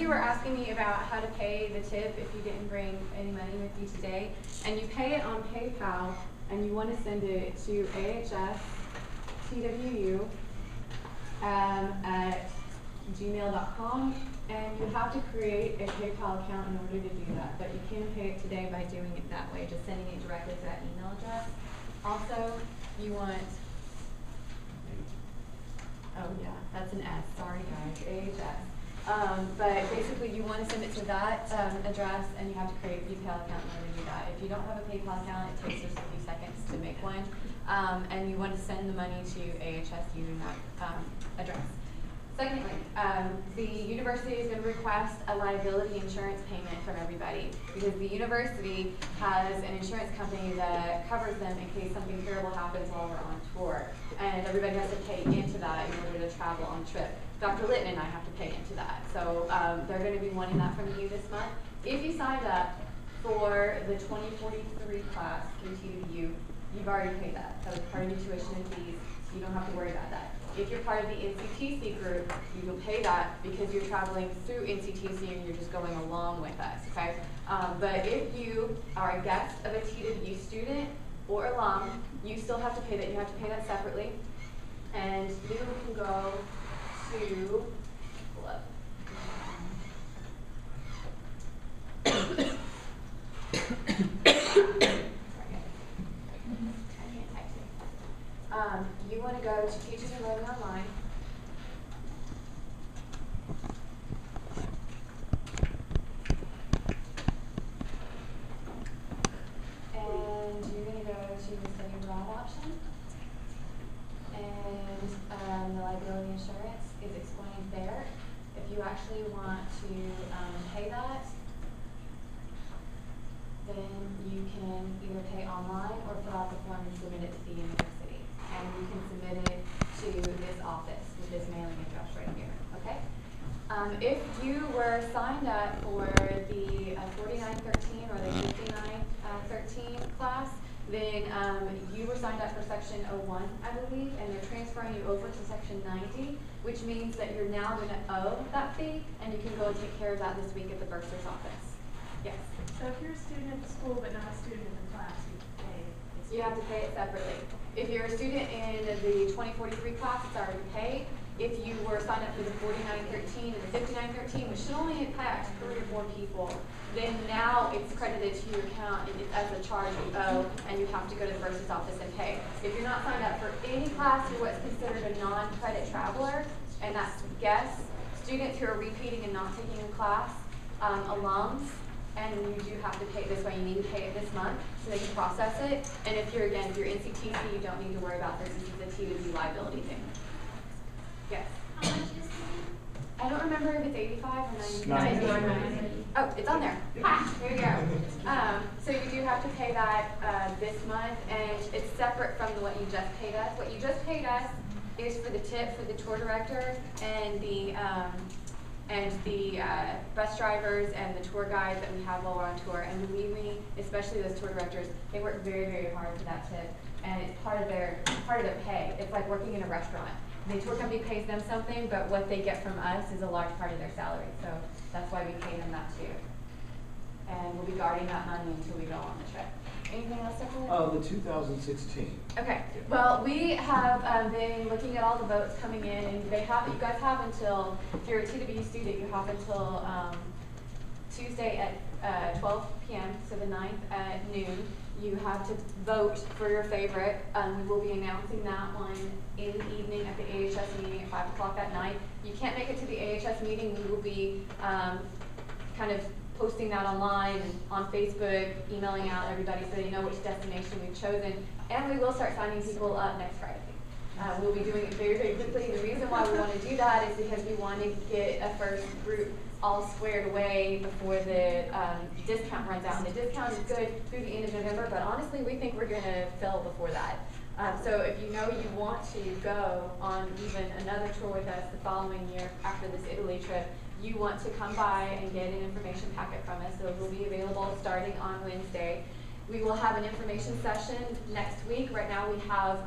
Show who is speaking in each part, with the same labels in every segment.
Speaker 1: you were asking me about how to pay the tip if you didn't bring any money with you today, and you pay it on PayPal, and you want to send it to AHS TWU at gmail.com, and you have to create a PayPal account in order to do that, but you can pay it today by doing it that way, just sending it directly to that email address. Also, you want, oh yeah, that's an S, sorry guys, AHS. But basically you want to send it to that address, and you have to create a PayPal account in order to do that. If you don't have a PayPal account, it takes just a few seconds to make one, and you want to send the money to AHS using that address. Secondly, the university is going to request a liability insurance payment from everybody, because the university has an insurance company that covers them in case something terrible happens while we're on tour, and everybody has to pay into that in order to travel on trip. Dr. Litton and I have to pay into that, so they're going to be wanting that from you this month. If you signed up for the 2043 class through TWU, you've already paid that. That was part of your tuition and fees, so you don't have to worry about that. If you're part of the NCTC group, you will pay that because you're traveling through NCTC and you're just going along with us, okay? But if you are a guest of a TWU student or alum, you still have to pay that. You have to pay that separately. And you can go to, pull up. You want to go to Teachers Enrolling Online. And you're going to go to the study abroad option. And the liability insurance is explained there. If you actually want to pay that, then you can either pay online or fill out the form and submit it to the university. And you can submit it to this office with this mailing address right here, okay? If you were signed up for the 4913 or the 5913 class, then you were signed up for section 01, I believe, and they're transferring you over to section 90, which means that you're now going to owe that fee, and you can go and take care of that this week at the bursar's office. Yes?
Speaker 2: So if you're a student at the school but not a student in the class, you pay it.
Speaker 1: You have to pay it separately. If you're a student in the 2043 class, it's already paid. If you were signed up for the 4913 and the 5913, which should only impact 3 or 4 people, then now it's credited to your account and it's as a charge you owe, and you have to go to the bursar's office and pay. If you're not signed up for any class, you're what's considered a non-credit traveler, and that's guests, students who are repeating and not taking a class, alums, and you do have to pay it this way. You need to pay it this month so they can process it. And if you're, again, if you're NCTC, you don't need to worry about this. This is a TWU liability thing. Yes?
Speaker 3: How much is it?
Speaker 1: I don't remember if it's 85 or
Speaker 4: 90.
Speaker 1: 90. Oh, it's on there. Ha! Here you go. So you do have to pay that this month, and it's separate from what you just paid us. What you just paid us is for the tip for the tour director and the bus drivers and the tour guides that we have while we're on tour. And believe me, especially those tour directors, they work very, very hard for that tip, and it's part of their pay. It's like working in a restaurant. The tour company pays them something, but what they get from us is a large part of their salary. So that's why we pay them that too. And we'll be guarding that money until we go on the trip. Anything else, Dr.
Speaker 4: The 2016.
Speaker 1: Okay. Well, we have been looking at all the votes coming in, and you guys have until, if you're a TWU student, you have until Tuesday at 12 p.m., so the 9th at noon. You have to vote for your favorite. We will be announcing that one in the evening at the AHS meeting at 5 o'clock that night. You can't make it to the AHS meeting. We will be kind of posting that online and on Facebook, emailing out everybody so they know which destination we've chosen. And we will start signing people up next Friday. We'll be doing it very, very quickly. The reason why we want to do that is because we want to get a first group all squared away before the discount runs out. And the discount is good through the end of November, but honestly, we think we're going to fill before that. So if you know you want to go on even another tour with us the following year after this Italy trip, you want to come by and get an information packet from us. So it will be available starting on Wednesday. We will have an information session next week. Right now we have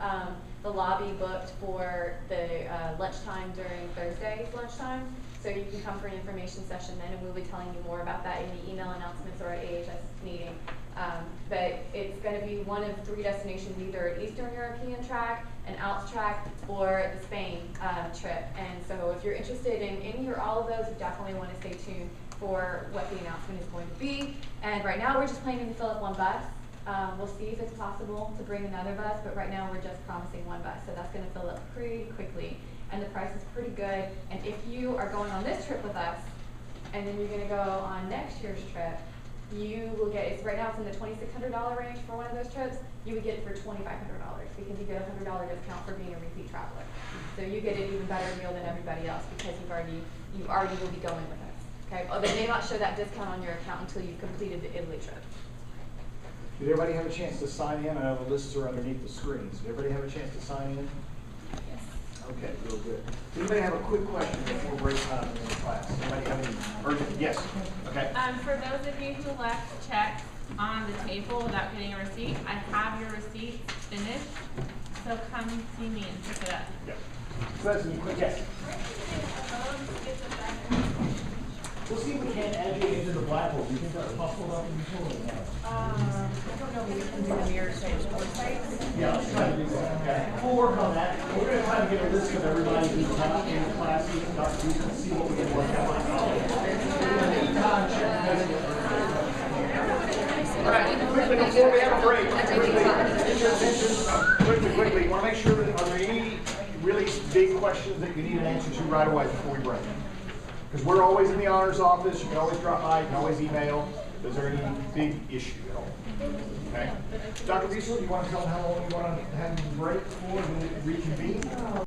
Speaker 1: the lobby booked for the lunchtime during Thursday's lunchtime. So you can come for an information session then, and we'll be telling you more about that in the email announcements or at AHS meeting. But it's going to be one of 3 destinations, either an Eastern European track, an Alps track, or the Spain trip. And so if you're interested in any or all of those, you definitely want to stay tuned for what the announcement is going to be. And right now we're just planning to fill up 1 bus. We'll see if it's possible to bring another bus, but right now we're just promising 1 bus. So that's going to fill up pretty quickly. And the price is pretty good. And if you are going on this trip with us, and then you're going to go on next year's trip, you will get, right now it's in the $2,600 range for one of those trips, you would get it for $2,500 because you get a $100 discount for being a repeat traveler. So you get an even better deal than everybody else because you already will be going with us. Okay? Oh, they may not show that discount on your account until you've completed the Italy trip.
Speaker 3: Did everybody have a chance to sign in? I know the lists are underneath the screens. Did everybody have a chance to sign in?
Speaker 1: Yes.
Speaker 3: Okay, real good. Does anybody have a quick question before break time in the class? Anybody have any urgent? Yes. Okay.
Speaker 4: For those of you who left checks on the table without getting a receipt, I have your receipt finished. So come see me and pick it up.
Speaker 3: Yep. So that's any quick. Yes. We'll see if we can add you into the black hole. Do you think that's possible up in the tool?
Speaker 5: I don't know if we can do the mirror stage sites.
Speaker 3: Yeah, let's try to do that. Okay. We'll work on that. We're going to try to get a list of everybody who's taught in the class, so Dr. Reese can see what we can work out. All right, quickly before we have a break, quickly, want to make sure that are there any really big questions that you need an answer to right away before we break? Because we're always in the honors office. You can always drop by. You can always email. Is there any big issue at all? Okay. Dr. Riesel, you want to tell them how long you want to have them break for and reconvene?